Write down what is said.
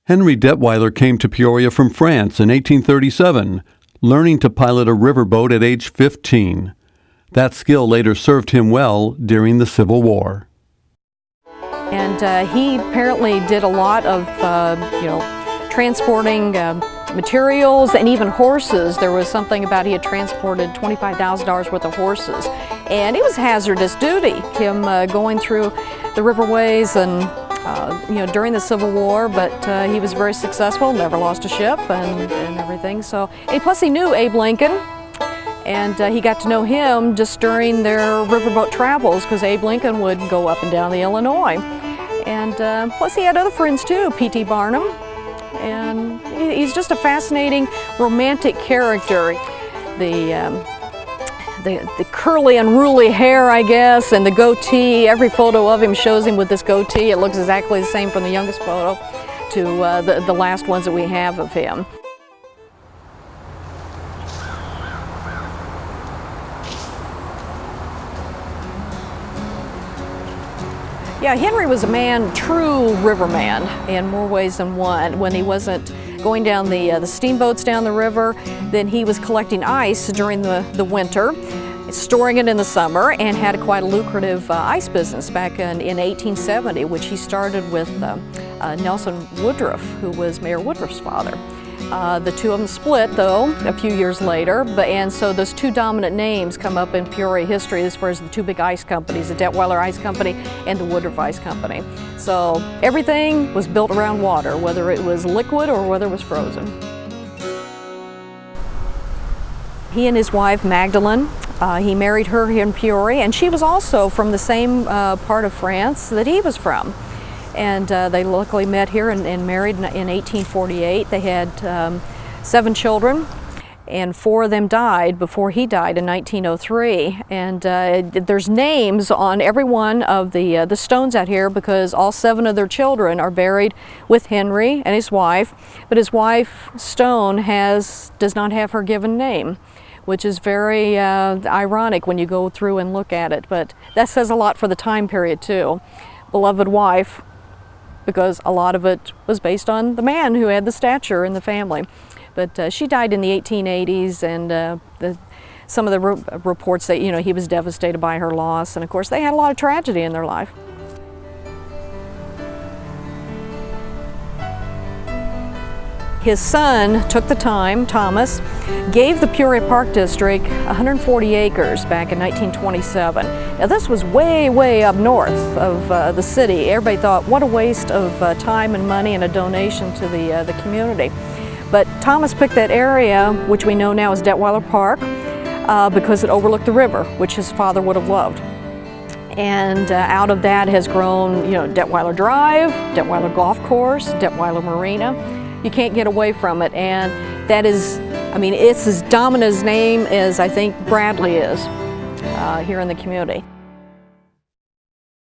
Henry Detweiller came to Peoria from France in 1837, learning to pilot a riverboat at age 15. That skill later served him well during the Civil War. And he apparently did a lot of, transporting materials and even horses. There was something about he had transported $25,000 worth of horses. And it was hazardous duty, him going through the riverways and during the Civil War, but he was very successful, never lost a ship and everything. So, and plus he knew Abe Lincoln, and he got to know him just during their riverboat travels, because Abe Lincoln would go up and down the Illinois. And plus he had other friends too, P.T. Barnum, and he's just a fascinating romantic character. The curly unruly hair, I guess, and the goatee. Every photo of him shows him with this goatee. It looks exactly the same from the youngest photo to the last ones that we have of him. Yeah, Henry was a man, true riverman in more ways than one. When he wasn't going down the steamboats down the river, then he was collecting ice during the winter, storing it in the summer, and had quite a lucrative ice business back in 1870, which he started with Nelson Woodruff, who was Mayor Woodruff's father. The two of them split, though, a few years later, and so those two dominant names come up in Peoria history as far as the two big ice companies, the Detweiller Ice Company and the Woodruff Ice Company. So everything was built around water, whether it was liquid or whether it was frozen. He and his wife, Magdalene, he married her here in Peoria, and she was also from the same part of France that he was from. And they luckily met here and married in 1848. They had 7 children, and 4 of them died before he died in 1903. And there's names on every one of the stones out here, because all 7 of their children are buried with Henry and his wife, but his wife's stone does not have her given name, which is very ironic when you go through and look at it. But that says a lot for the time period too. Beloved wife, because a lot of it was based on the man who had the stature in the family. But she died in the 1880s, and some of the reports that he was devastated by her loss, and of course they had a lot of tragedy in their life. His son took the time, Thomas, gave the Peoria Park District 140 acres back in 1927. Now this was way, way up north of the city. Everybody thought, what a waste of time and money and a donation to the community. But Thomas picked that area, which we know now as Detweiller Park, because it overlooked the river, which his father would have loved. And out of that has grown, Detweiller Drive, Detweiller Golf Course, Detweiller Marina. You can't get away from it, and that is, it's as dominant a name as I think Bradley is here in the community.